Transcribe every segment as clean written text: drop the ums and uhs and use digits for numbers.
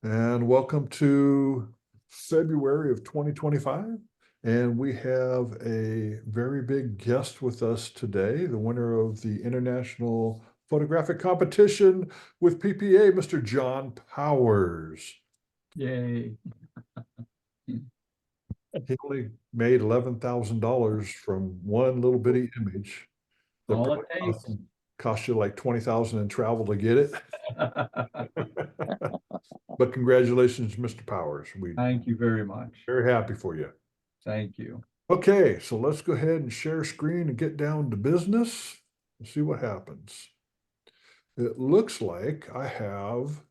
And welcome to February of 2025. And we have a very big guest with us today, the winner of the International Photographic Competition with PPA, Mr. John Powers. Yay. He only made $11,000 from one little bitty image that All it probably takes. cost you like 20,000 in travel to get it. But congratulations, Mr. Powers. We're Thank you very much. very happy for you. Thank you. Okay, so let's go ahead and share screen and get down to business and see what happens. It looks like I have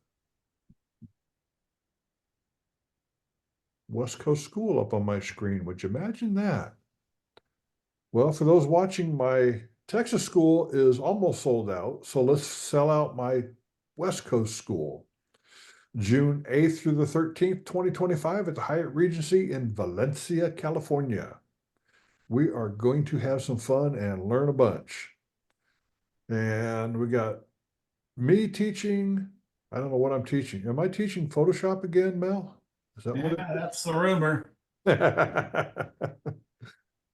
West Coast School up on my screen. Would you imagine that? Well, for those watching, my Texas school is almost sold out, so let's sell out my West Coast School. June 8th through the 13th, 2025 at the Hyatt Regency in Valencia, California. We are going to have some fun and learn a bunch. And we got me teaching. I don't know what I'm teaching. Am I teaching Photoshop again, Mel? Is that what That's the rumor. it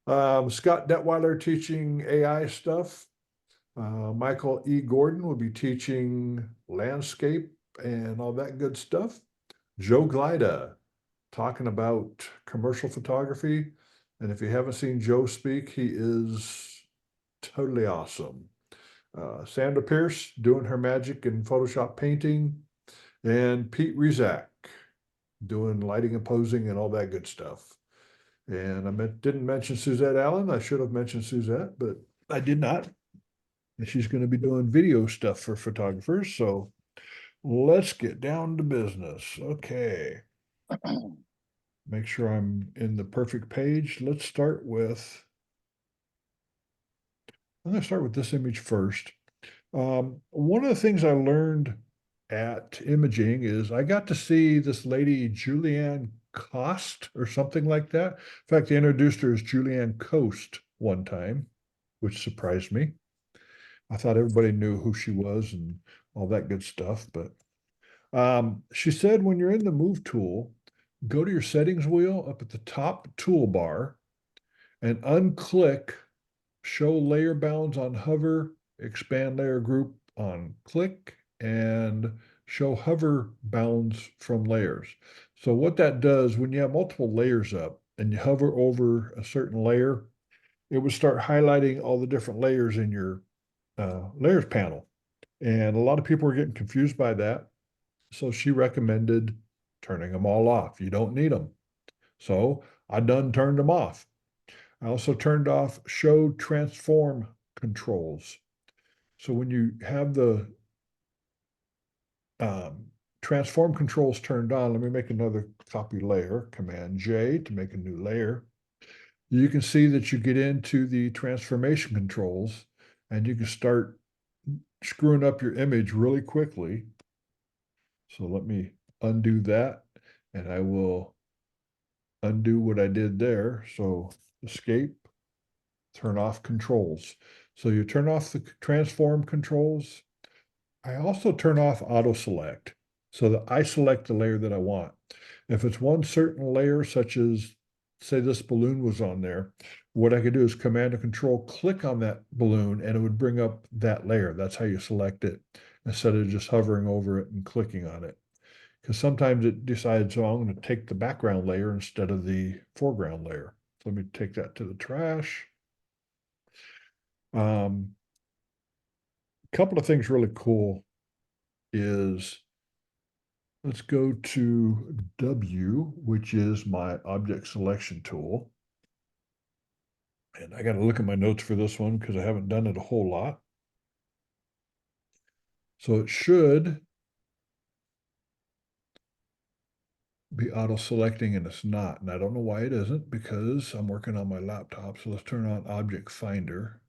is? Scott Detweiler teaching AI stuff. Michael E. Gordon will be teaching landscape and all that good stuff. Joe Glida talking about commercial photography. And if you haven't seen Joe speak, he is totally awesome. Sandra Pierce doing her magic in Photoshop painting, and Pete Rizak doing lighting and posing and all that good stuff. And I didn't mention Suzette Allen. I should have mentioned Suzette, but I did not. And she's going to be doing video stuff for photographers. So let's get down to business. Okay. Make sure I'm in the perfect page. Let's start with, I'm going to start with this image first. One of the things I learned at imaging is I got to see this lady, Julianne Cost or something like that. In fact, they introduced her as Julianne Coast one time, which surprised me. I thought everybody knew who she was and all that good stuff. But she said when you're in the move tool, go to your settings wheel up at the top toolbar and unclick show layer bounds on hover, expand layer group on click, and show hover bounds from layers. So what that does, when you have multiple layers up and you hover over a certain layer, it would start highlighting all the different layers in your layers panel. And a lot of people are getting confused by that. So she recommended turning them all off. You don't need them. So I done turned them off. I also turned off show transform controls. So when you have the transform controls turned on, let me make another copy layer, Command J to make a new layer. You can see that you get into the transformation controls and you can start screwing up your image really quickly. So let me undo that and I will undo what I did there. So escape, turn off controls. So you turn off the transform controls. I also turn off auto select so that I select the layer that I want. If it's one certain layer, such as say this balloon was on there, what I could do is Command and Control click on that balloon and it would bring up that layer. That's how you select it instead of just hovering over it and clicking on it. Because sometimes it decides, oh, I'm going to take the background layer instead of the foreground layer. So let me take that to the trash. A couple of things really cool is let's go to W, which is my object selection tool. And I got to look at my notes for this one because I haven't done it a whole lot. So it should be auto selecting and it's not. And I don't know why it isn't because I'm working on my laptop. So let's turn on Object Finder.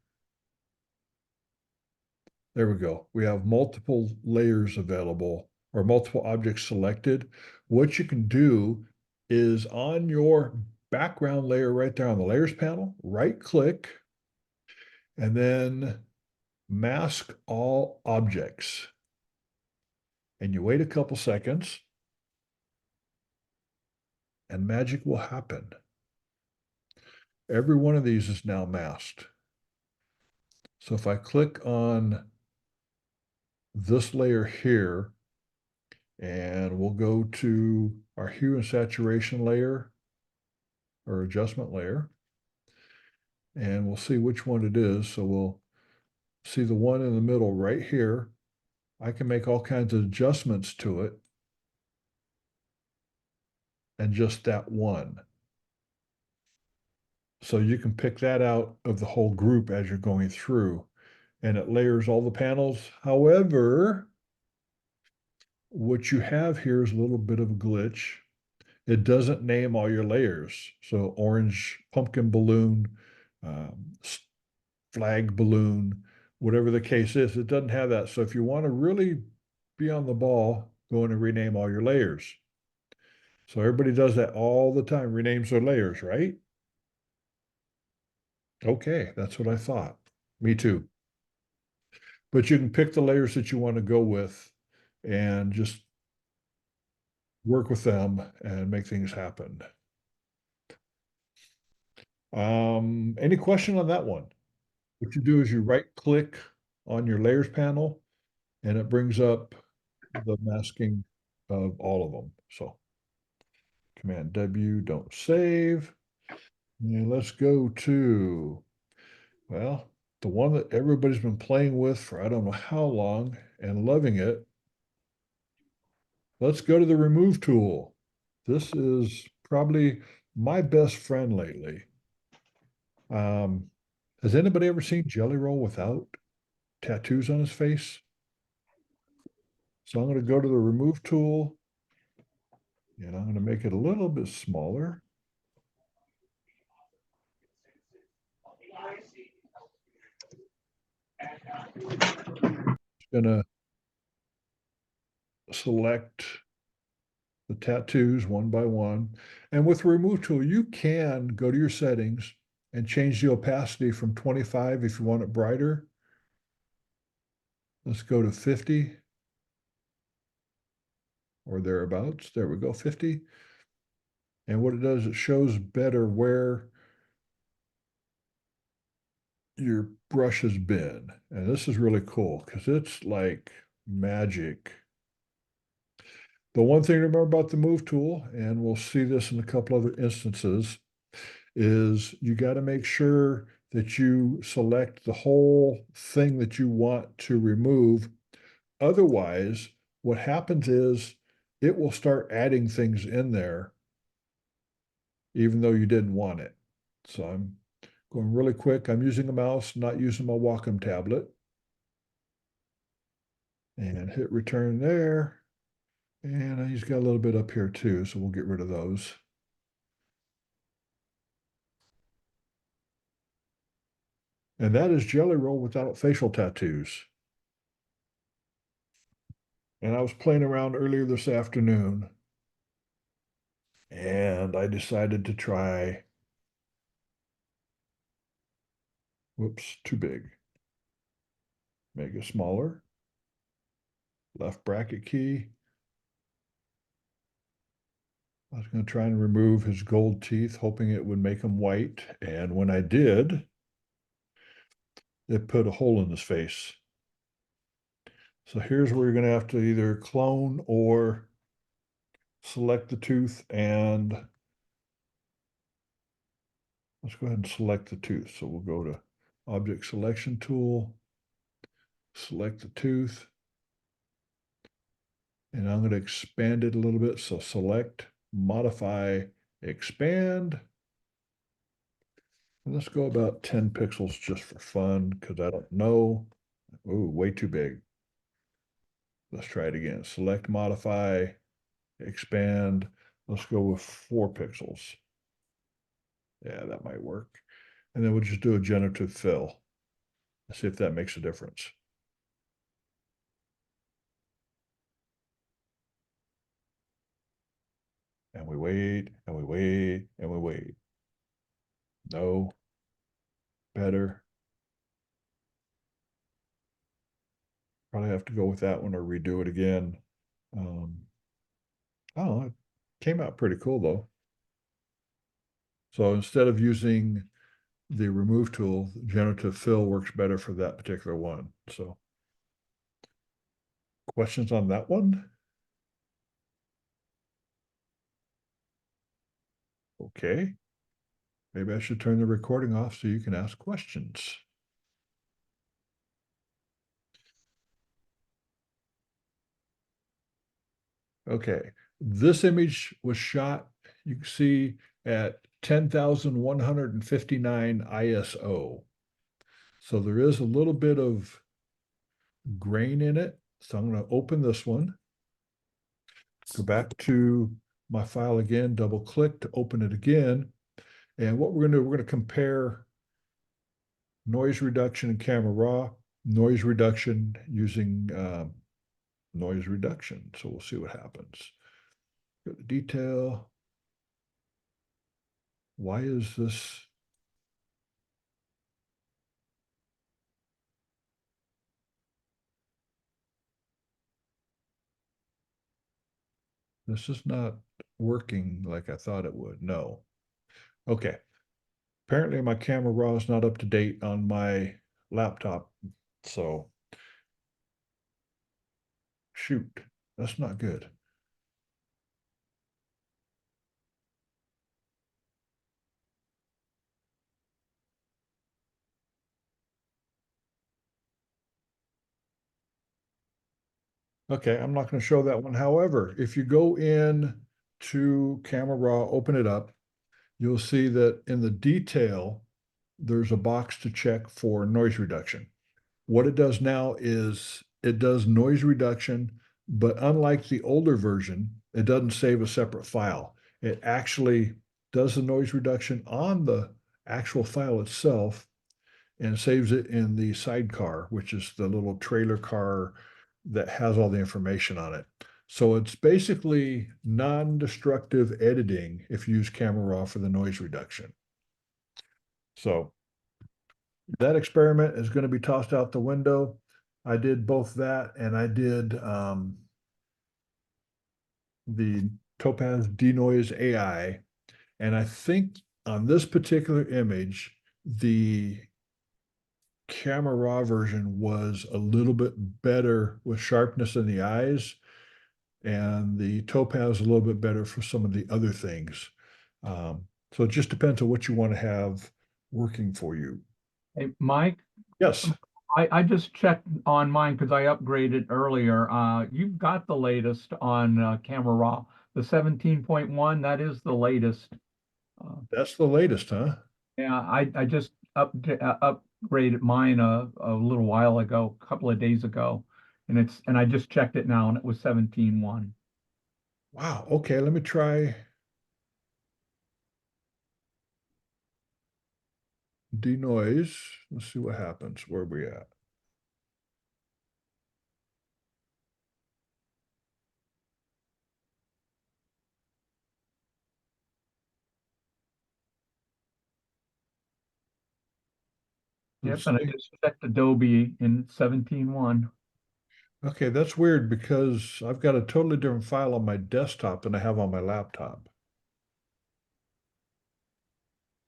There we go. We have multiple layers available or multiple objects selected. What you can do is on your background layer right there on the layers panel, right click, and then mask all objects. And you wait a couple seconds. and magic will happen. Every one of these is now masked. So if I click on this layer here, and we'll go to our hue and saturation layer or adjustment layer, and we'll see which one it is. So we'll see the one in the middle right here. I can make all kinds of adjustments to it, and just that one. So you can pick that out of the whole group as you're going through, and it layers all the panels. However, what you have here is a little bit of a glitch. It doesn't name all your layers. So orange pumpkin balloon, um, flag balloon, whatever the case is, it doesn't have that. So if you want to really be on the ball, go in and rename all your layers. So everybody does that all the time, renames their layers, right? Okay, that's what I thought. Me too. But you can pick the layers that you want to go with and just work with them and make things happen. Any question on that one? What you do is you right click on your layers panel and it brings up the masking of all of them. So Command W, don't save. And let's go to, well, the one that everybody's been playing with for I don't know how long and loving it. Let's go to the remove tool. This is probably my best friend lately. Um, has anybody ever seen Jelly Roll without tattoos on his face? So I'm going to go to the remove tool and I'm going to make it a little bit smaller. Going to select the tattoos one by one. And with the remove tool, you can go to your settings and change the opacity from 25 if you want it brighter. Let's go to 50 or thereabouts. There we go, 50. And what it does, it shows better where your brush has been. And this is really cool because it's like magic. The one thing to remember about the move tool, and we'll see this in a couple other instances, is you got to make sure that you select the whole thing that you want to remove. Otherwise, what happens is it will start adding things in there, even though you didn't want it. So I'm going really quick. I'm using a mouse, not using my Wacom tablet. And hit return there. And he's got a little bit up here too, so we'll get rid of those. And that is Jelly Roll without facial tattoos. And I was playing around earlier this afternoon and I decided to try, whoops, too big. Make it smaller. Left bracket key. I was going to try and remove his gold teeth, hoping it would make him white. And when I did, it put a hole in his face. So here's where you're going to have to either clone or select the tooth, and let's go ahead and select the tooth. So we'll go to Object Selection Tool, select the tooth, and I'm going to expand it a little bit. So select, modify, expand. And let's go about 10 pixels just for fun because I don't know. Oh, way too big. Let's try it again. Select, modify, expand. Let's go with 4 pixels. Yeah, that might work. And then we'll just do a generative fill. Let's see if that makes a difference. And we wait, and we wait, and we wait. No. Better. Probably have to go with that one or redo it again. I don't know. It came out pretty cool though. So instead of using the remove tool, generative fill works better for that particular one. So questions on that one? Okay. Maybe I should turn the recording off so you can ask questions. Okay, this image was shot, you can see, at 10,159 ISO. So there is a little bit of grain in it. So I'm going to open this one, go back to my file again, double click to open it again. And what we're going to do, we're going to compare noise reduction in Camera Raw, noise reduction using noise reduction. So we'll see what happens. Go to detail. Why is this? This is not working like I thought it would. No. Okay. Apparently my Camera Raw is not up to date on my laptop. So shoot, that's not good. Okay, I'm not going to show that one. However, if you go in to Camera Raw, open it up, you'll see that in the detail, there's a box to check for noise reduction. What it does now is it does noise reduction, but unlike the older version, it doesn't save a separate file. It actually does the noise reduction on the actual file itself and saves it in the sidecar, which is the little trailer car that has all the information on it. So it's basically non-destructive editing if you use Camera Raw for the noise reduction. So that experiment is going to be tossed out the window. I did both that and I did the Topaz Denoise AI. And I think on this particular image, the Camera Raw version was a little bit better with sharpness in the eyes, and the Topaz a little bit better for some of the other things. So it just depends on what you want to have working for you. Hey, Mike, Yes. I just checked on mine because I upgraded earlier. You've got the latest on Camera Raw, the 17.1. That is the latest. That's the latest, huh? Yeah, I just upgraded mine a little while ago, a couple of days ago, and I just checked it now and it was 17.1. Wow. Okay, let me try denoise. Let's see what happens. Where are we at? Yep, Let's and I see. just checked Adobe in 17.1. Okay, that's weird because I've got a totally different file on my desktop than I have on my laptop.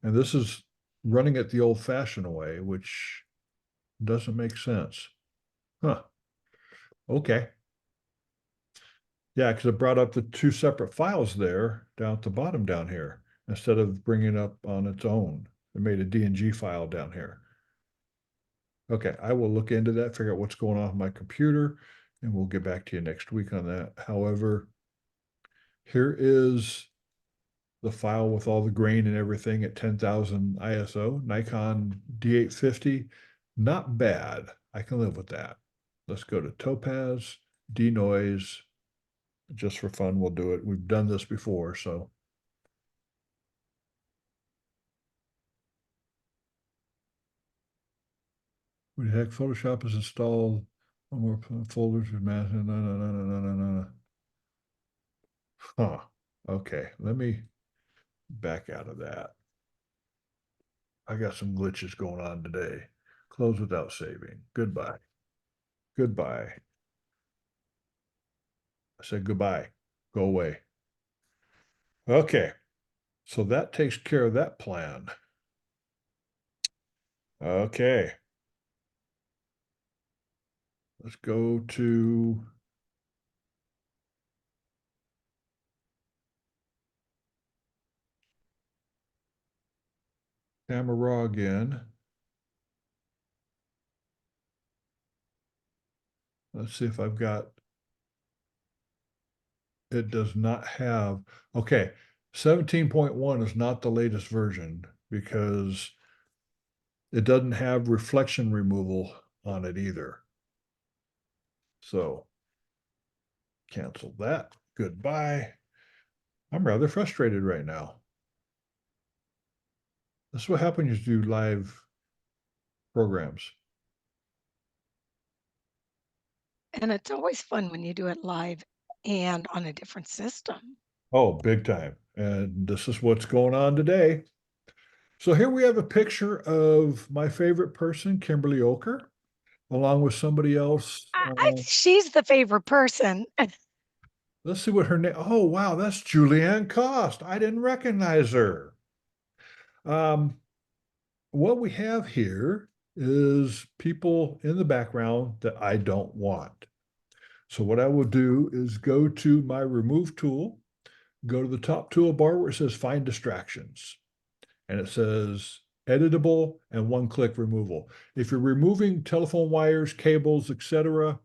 And this is running it the old-fashioned way, which doesn't make sense. Huh. Okay. Yeah, because it brought up the two separate files there down at the bottom down here instead of bringing it up on its own. It made a DNG file down here. Okay, I will look into that, figure out what's going on with my computer, and we'll get back to you next week on that. However, here is the file with all the grain and everything at 10,000 ISO, Nikon D850. Not bad. I can live with that. Let's go to Topaz, denoise. Just for fun, we'll do it. We've done this before, so. What the heck? Photoshop is installed. One more folders with math. No, no, no, no, no, no, no. Huh. Okay, let me back out of that. I got some glitches going on today. Close without saving. Goodbye. Goodbye. I said goodbye. Go away. Okay. So that takes care of that plan. Okay. Let's go to Camera Raw again. Let's see if I've got, it does not have, okay, 17.1 is not the latest version because it doesn't have reflection removal on it either. So cancel that. Goodbye. I'm rather frustrated right now. This is what happens when you do live programs. And it's always fun when you do it live and on a different system. Oh, big time. And this is what's going on today. So here we have a picture of my favorite person, Kimberly Oker, along with somebody else. She's the favorite person. Let's see what her name. Oh, wow, that's Julianne Cost. I didn't recognize her. What we have here is people in the background that I don't want. So what I will do is go to my remove tool, go to the top toolbar where it says find distractions. And it says editable and one-click removal. If you're removing telephone wires, cables, etc.,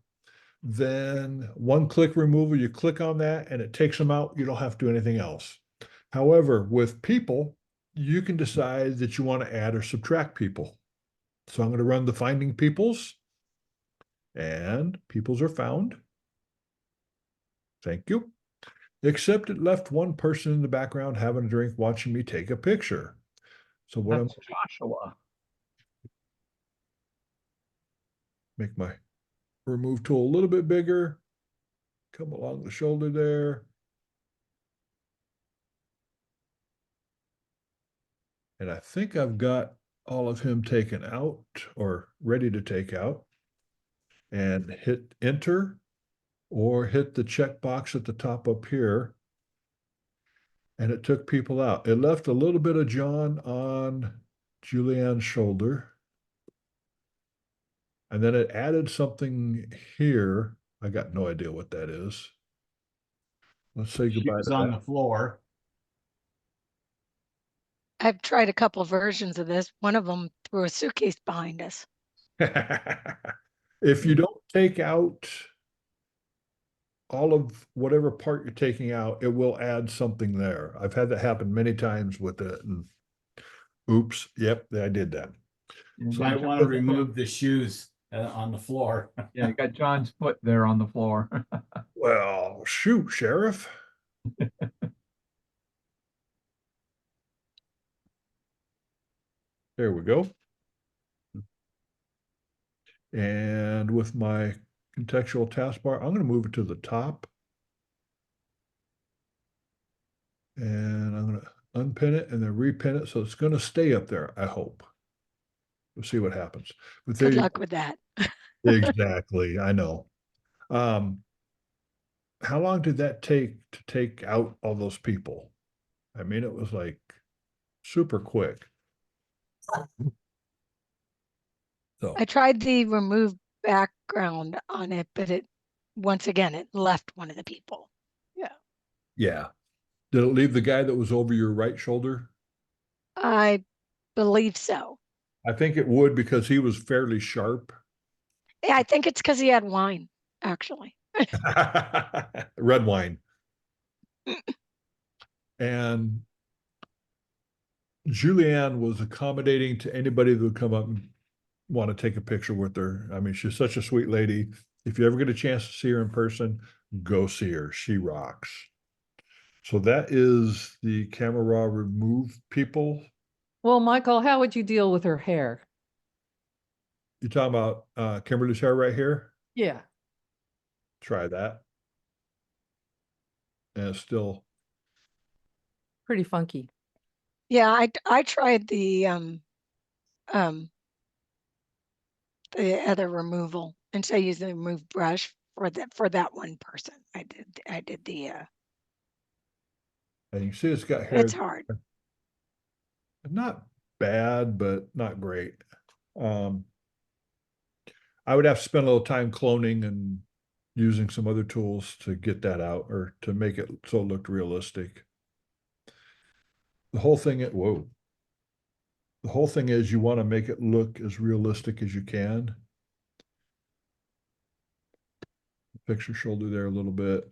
then one-click removal, you click on that and it takes them out. You don't have to do anything else. However, with people, you can decide that you want to add or subtract people. So I'm going to run the finding peoples, and peoples are found. Thank you. Except it left one person in the background having a drink, watching me take a picture. So what That's Joshua. make my remove tool a little bit bigger, come along the shoulder there. And I think I've got all of him taken out or ready to take out. And hit enter or hit the checkbox at the top up here. And it took people out. It left a little bit of John on Julianne's shoulder. And then it added something here. I got no idea what that is. Let's say goodbye Shoes to on the floor. I've tried a couple versions of this. One of them threw a suitcase behind us. that. If you don't take out all of whatever part you're taking out, it will add something there. I've had that happen many times with it. And oops, yep, I did that. You So got I want to John's- remove the shoes on the floor. Yeah, you got John's foot there on the floor. Well, shoot, Sheriff. There we go. And with my contextual taskbar, I'm going to move it to the top. And I'm going to unpin it and then repin it. So it's going to stay up there, I hope. We'll see what happens. But there Good you luck with that. exactly. I know. How long did that take to take out all those people? I mean, it was like super quick. So I tried the remove background on it, but once again, it left one of the people. yeah. Did it leave the guy that was over your right shoulder? I believe so. I think it would because he was fairly sharp. Yeah, I think it's because he had wine, actually. Red wine. And Julianne was accommodating to anybody that would come up and want to take a picture with her. I mean, she's such a sweet lady. If you ever get a chance to see her in person, go see her. She rocks. So that is the Camera Raw remove people. Well, Michael, how would you deal with her hair? You're talking about Kimberly's hair right here? Yeah. Try that. And it's still, Pretty funky. Yeah, I tried the other removal, and so I used the remove brush for that one person. I did the and you can see it's got hair. it's hard. Not bad, but not great. Um, I would have to spend a little time cloning and using some other tools to get that out or to make it so it looked realistic. The whole thing, whoa. The whole thing is you want to make it look as realistic as you can. Fix your shoulder there a little bit.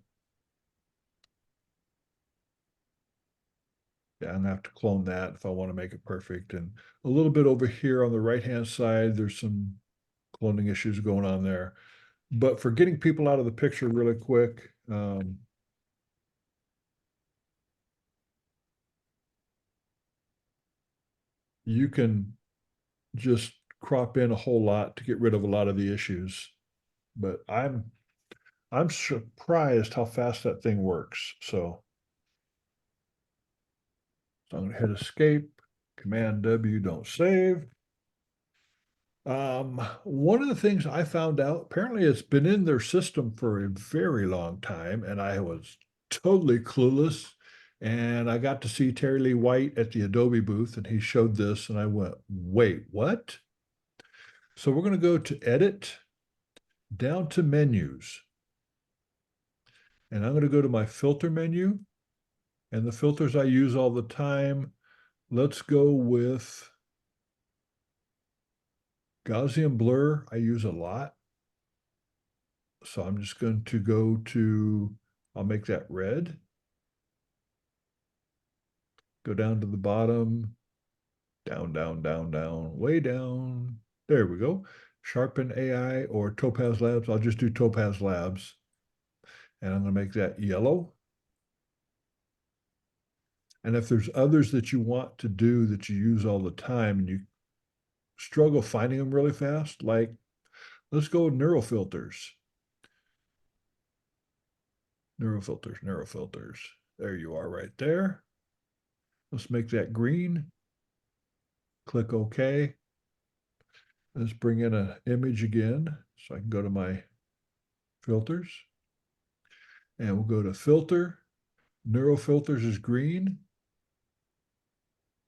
Yeah, I'm gonna have to clone that if I want to make it perfect. And a little bit over here on the right-hand side, there's some cloning issues going on there. But for getting people out of the picture really quick, you can just crop in a whole lot to get rid of a lot of the issues. But I'm surprised how fast that thing works. So I'm gonna hit escape, Command W, don't save. One of the things I found out, apparently it's been in their system for a very long time, and I was totally clueless. And I got to see Terry Lee White at the Adobe booth, and he showed this, and I went, wait, what? So we're going to go to Edit, down to Menus. And I'm going to go to my filter menu, and the filters I use all the time. Let's go with Gaussian blur. I use a lot. So I'm just going to go to, I'll make that red. Go down to the bottom, down, down, down, down, way down. There we go. Sharpen AI or Topaz Labs. I'll just do Topaz Labs. And I'm going to make that yellow. And if there's others that you want to do that you use all the time and you struggle finding them really fast, like let's go with neural filters. Neural filters, neural filters. There you are right there. Let's make that green. Click OK. Let's bring in an image again. So I can go to my filters. And we'll go to filter. Neural filters is green.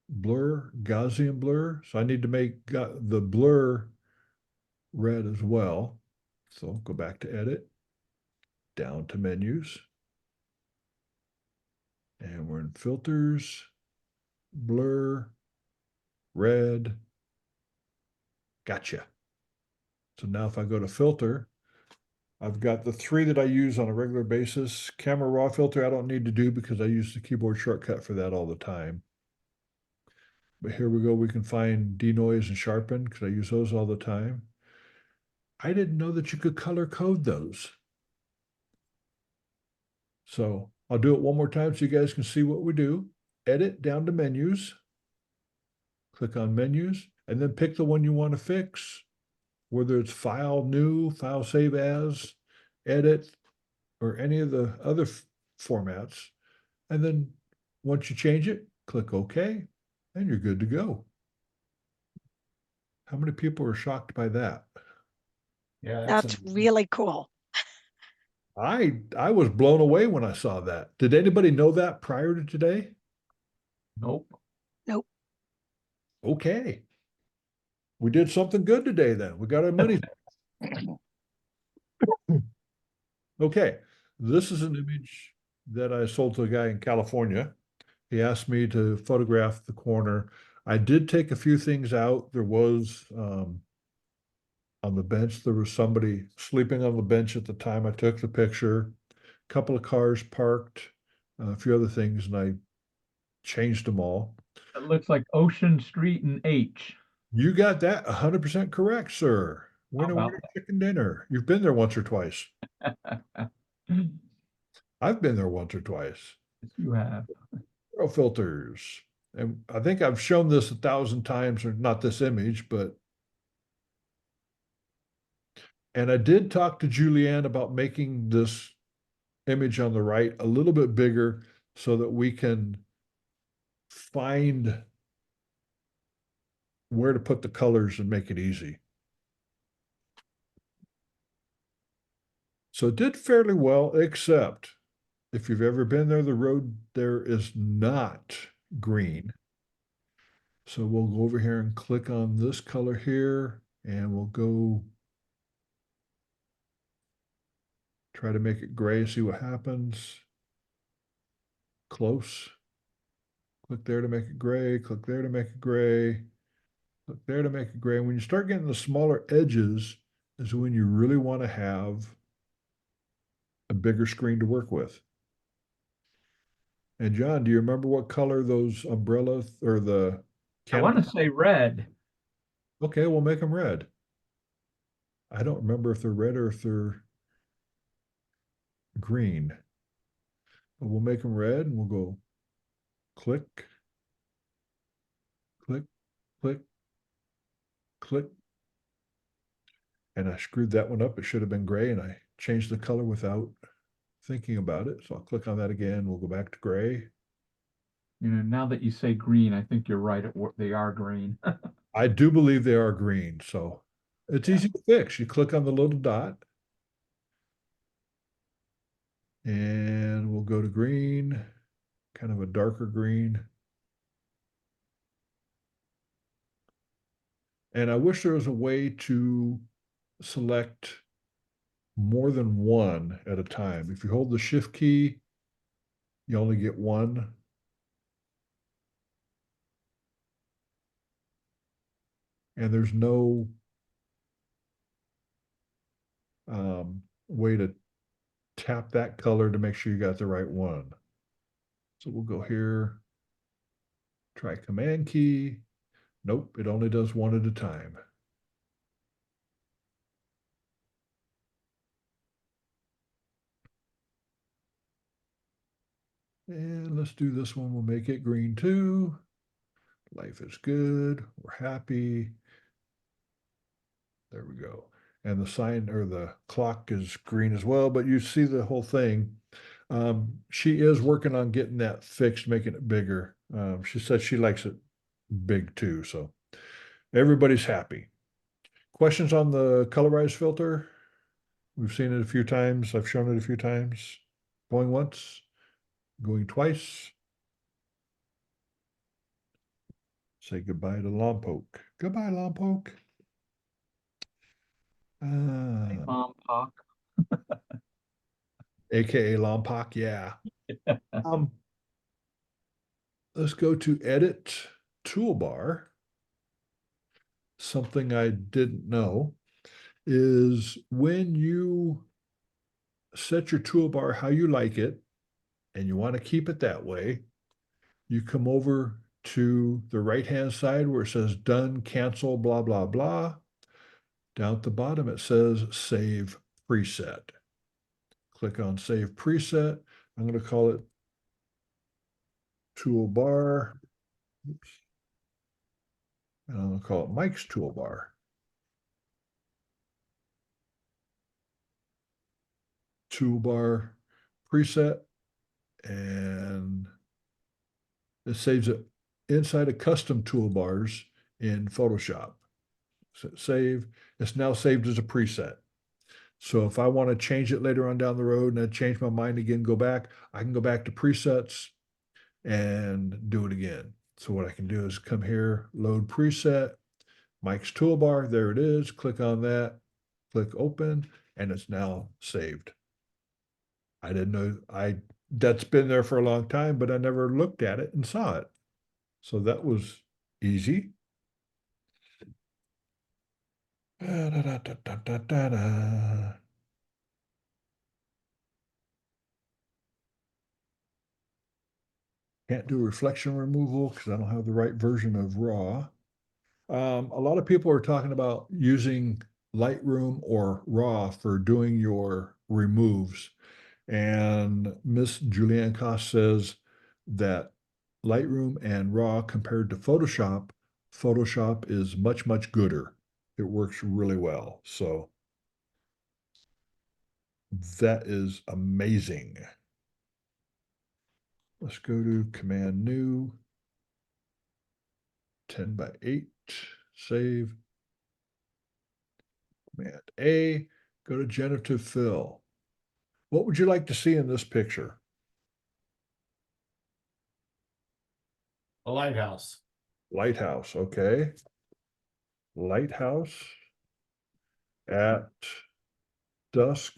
Blur, Gaussian blur. So I need to make the blur red as well. So go back to edit, down to menus. And we're in filters, blur, red. Gotcha. So now if I go to filter, I've got the three that I use on a regular basis. Camera raw filter I don't need to do because I use the keyboard shortcut for that all the time. But here we go, we can find denoise and sharpen because I use those all the time. I didn't know that you could color code those. So I'll do it one more time so you guys can see what we do. Edit down to menus. Click on menus and then pick the one you want to fix, whether it's file new, file save as, edit, or any of the other formats. And then once you change it, click OK, and you're good to go. How many people are shocked by that? Yeah, That's really cool. I was blown away when I saw that. Did anybody know that prior to today? Nope. Nope. Okay. We did something good today then. We got our money. Okay. This is an image that I sold to a guy in California. He asked me to photograph the corner. I did take a few things out. There was on the bench, there was somebody sleeping on the bench at the time I took the picture. A couple of cars parked, a few other things, and I changed them all. It looks like Ocean Street and H. You got that 100% correct, sir. Winner, about winner, chicken dinner. You've been there once or twice. I've been there once or twice. Yes, you have. Neural filters. And I think I've shown this 1,000 times, or not this image, but. And I did talk to Julianne about making this image on the right a little bit bigger so that we can find where to put the colors and make it easy. So it did fairly well, except if you've ever been there, the road there is not green. So we'll go over here and click on this color here, and we'll go try to make it gray, see what happens. Close. Click there to make it gray, click there to make it gray, click there to make it gray. When you start getting the smaller edges is when you really want to have a bigger screen to work with. And John, do you remember what color those umbrellas or the I want to canopy? say red. Okay, we'll make them red. I don't remember if they're red or if they're green. But we'll make them red and we'll go click, click, click, click. And I screwed that one up. It should have been gray, and I changed the color without thinking about it. So I'll click on that again. We'll go back to gray. You know, now that you say green, I think you're right. They are green. I do believe they are green, so it's Yeah. easy to fix. You click on the little dot, and we'll go to green, kind of a darker green. And I wish there was a way to select more than one at a time. If you hold the shift key, you only get one. And there's no way to tap that color to make sure you got the right one. So we'll go here, try Command key. Nope, it only does one at a time. And let's do this one. We'll make it green too. Life is good. We're happy. There we go. And the sign or the clock is green as well, but you see the whole thing. She is working on getting that fixed, making it bigger. She said she likes it big too, so everybody's happy. Questions on the colorize filter? We've seen it a few times. I've shown it a few times. Going once, going twice. Say goodbye to Lompoc. Goodbye, Lompoc. Mom talk. AKA Lompoc, yeah. Let's go to Edit Toolbar. Something I didn't know is when you set your toolbar how you like it, and you want to keep it that way, you come over to the right-hand side where it says done, cancel, blah, blah, blah. Down at the bottom, it says save preset. Click on save preset. I'm going to call it toolbar. Oops. And I'm going to call it Mike's toolbar. Toolbar preset, and it saves it inside of custom toolbars in Photoshop. So save, it's now saved as a preset. So if I want to change it later on down the road and I change my mind again, go back, I can go back to presets and do it again. So what I can do is come here, load preset, Mike's toolbar, there it is, click on that, click open, and it's now saved. I didn't know, that's been there for a long time, but I never looked at it and saw it. So that was easy. Da, da, da, da, da, da, da. Can't do reflection removal because I don't have the right version of RAW. A lot of people are talking about using Lightroom or RAW for doing your removes. And Miss Julianne Koss says that Lightroom and RAW compared to Photoshop, Photoshop is much, much gooder. It works really well. So that is amazing. Let's go to Command New, 10 by 8, save. Command A, go to Generative Fill. What would you like to see in this picture? A lighthouse. Lighthouse, okay. Lighthouse at dusk.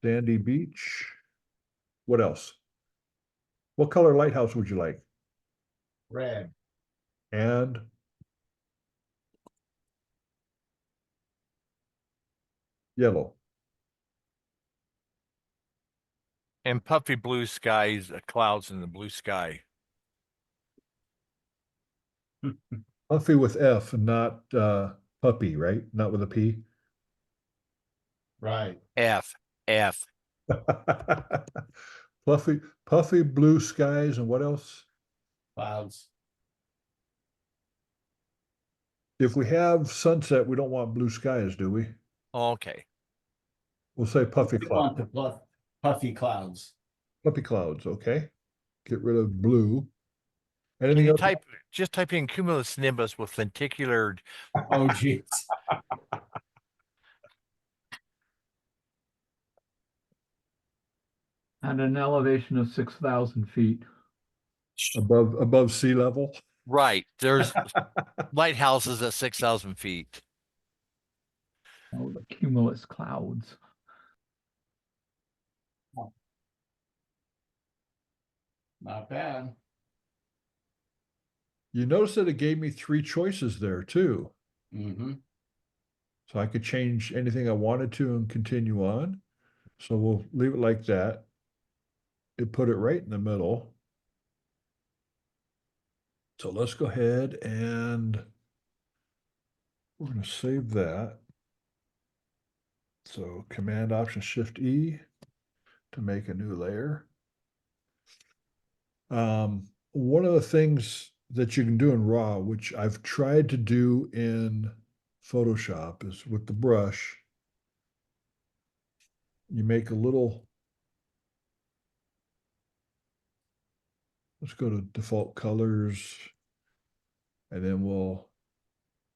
Sandy Beach. What else? What color lighthouse would you like? Red. And yellow. And puffy blue skies, clouds in the blue sky. Puffy with F and not puppy, right? Not with a P. Right. F. Puffy blue skies and what else? Clouds. If we have sunset, we don't want blue skies, do we? Okay. We'll say puffy We want cloud, the puffy clouds. puffy clouds, okay? Get rid of blue. Can Anything you else? just type in cumulus nimbus with lenticular? Oh, geez. At an elevation of 6,000 feet. Above sea level? Right. There's lighthouses at 6,000 feet. Oh, the cumulus clouds. Not bad. You notice that it gave me 3 choices there too. Mm-hmm. So I could change anything I wanted to and continue on. So we'll leave it like that. It put it right in the middle. So let's go ahead and we're going to save that. So Command Option Shift E to make a new layer. One of the things that you can do in RAW, which I've tried to do in Photoshop, is with the brush, you make a little, let's go to default colors, and then we'll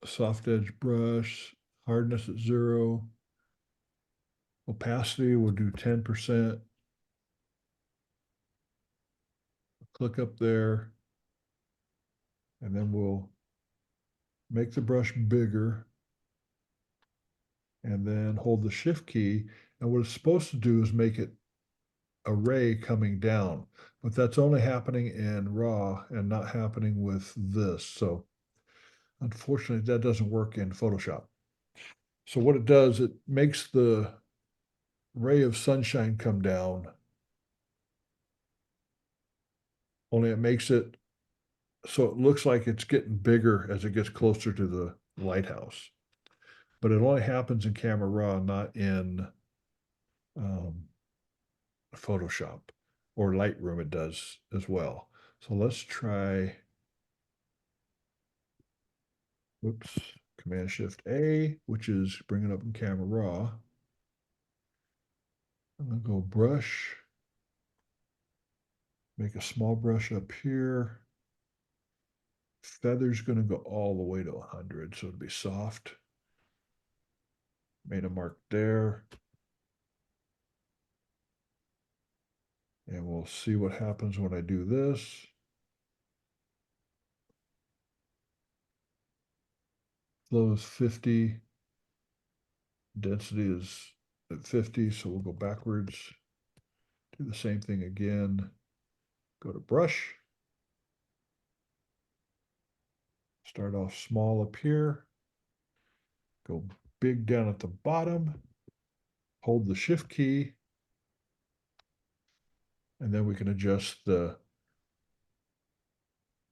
soft edge brush, hardness at 0, opacity, we'll do 10%. Click up there, and then we'll make the brush bigger, and then hold the Shift key. And what it's supposed to do is make it a ray coming down, but that's only happening in RAW and not happening with this. So unfortunately, that doesn't work in Photoshop. So what it does, it makes the ray of sunshine come down, only it makes it so it looks like it's getting bigger as it gets closer to the lighthouse. But it only happens in Camera Raw, not in Photoshop, or Lightroom it does as well. So let's try, whoops, Command Shift A, which is bring it up in Camera Raw. I'm gonna go brush, make a small brush up here. Feather's gonna go all the way to 100, so it'll be soft. Made a mark there. And we'll see what happens when I do this. Flow is 50. Density is at 50, so we'll go backwards. Do the same thing again. Go to brush. Start off small up here. Go big down at the bottom. Hold the Shift key. And then we can adjust the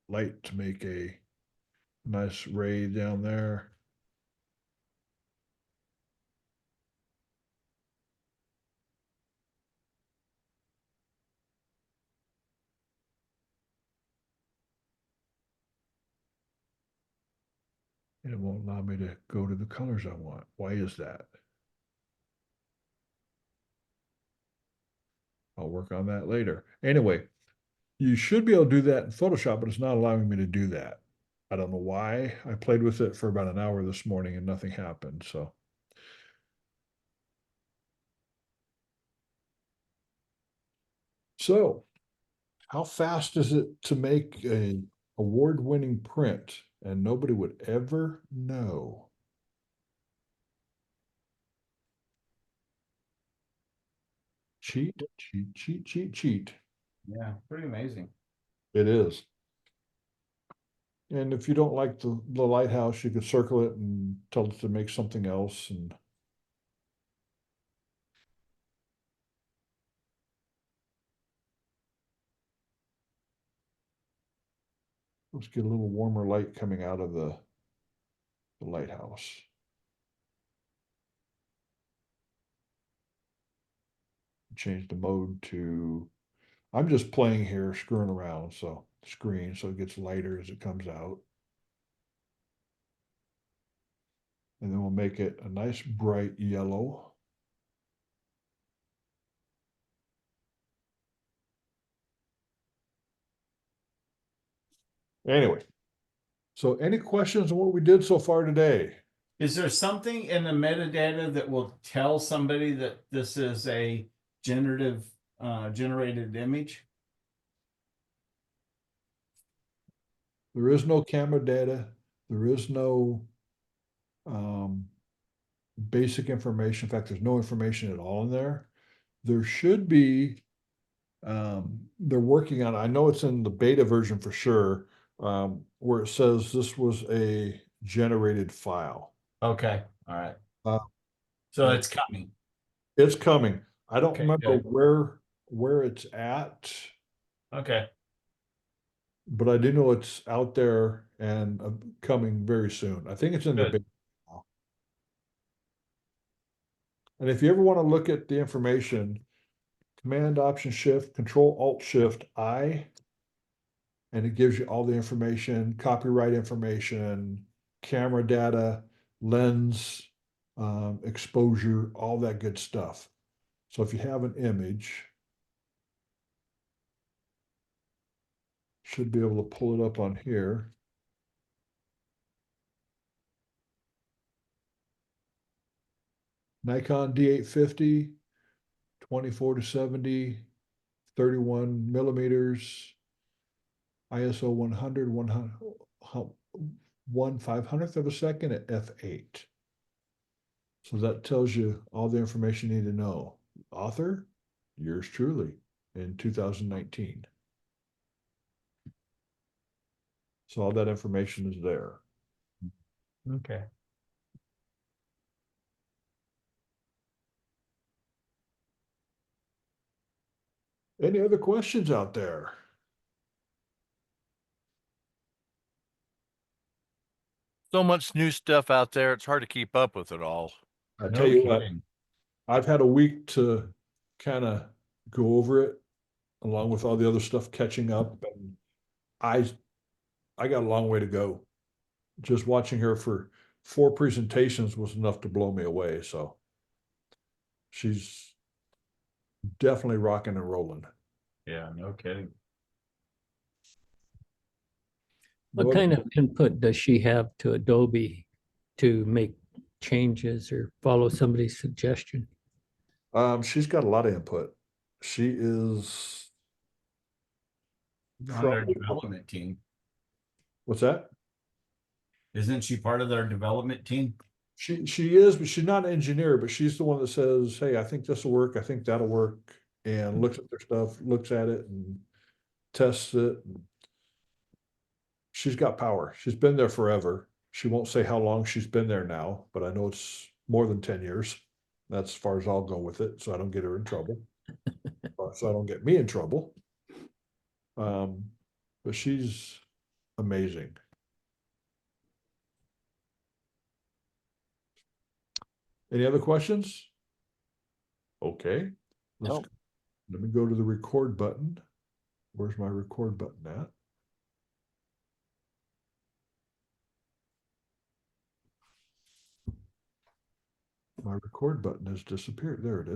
light to make a nice ray down there. And it won't allow me to go to the colors I want. Why is that? I'll work on that later. Anyway, you should be able to do that in Photoshop, but it's not allowing me to do that. I don't know why. I played with it for about an hour this morning and nothing happened. So How fast is it to make a award-winning print and nobody would ever know? Cheat, cheat, cheat, cheat, cheat. Yeah, pretty amazing. It is. And if you don't like the lighthouse, you could circle it and tell it to make something else and. Let's get a little warmer light coming out of the lighthouse. Change the mode to, I'm just playing here, screwing around, so screen, so it gets lighter as it comes out. And then we'll make it a nice bright yellow. Anyway, so any questions on what we did so far today? Is there something in the metadata that will tell somebody that this is a generative generated image? There is no camera data. There is no basic information. In fact, there's no information at all in there. There should be, they're working on, I know it's in the beta version for sure, where it says this was a generated file. Okay, all right. Uh, So it's coming. It's coming. I don't Okay, remember good. where it's at, Okay, but I do know it's out there and coming very soon. I think it's in the Good. beta now. And if you ever want to look at the information, Command Option Shift, Control Alt Shift I, and it gives you all the information, copyright information, camera data, lens, exposure, all that good stuff. So if you have an image, should be able to pull it up on here. Nikon D850, 24-70, 31 millimeters, ISO 100, 1/500th of a second at f8. So that tells you all the information you need to know. Author, yours truly, in 2019. So all that information is there. okay. Any other questions out there? So much new stuff out there. It's hard to keep up with it all. I No tell you what, kidding. I've had a week to kind of go over it along with all the other stuff catching up, and I got a long way to go. Just watching her for 4 presentations was enough to blow me away. So she's definitely rocking and rolling. Yeah, no kidding. What kind of input does she have to Adobe to make changes or follow somebody's suggestion? She's got a lot of input. She is On their probably, development team. what's that? Isn't she part of their development team? She is, but she's not an engineer, but she's the one that says, hey, I think this will work, I think that'll work, and looks at their stuff, looks at it and tests it. She's got power. She's been there forever. She won't say how long she's been there now, but I know it's more than 10 years. That's as far as I'll go with it, so I don't get her in trouble. So I don't get me in trouble. But she's amazing. Any other questions? Okay. No. Let me go to the record button. Where's my record button at? My record button has disappeared. There it is.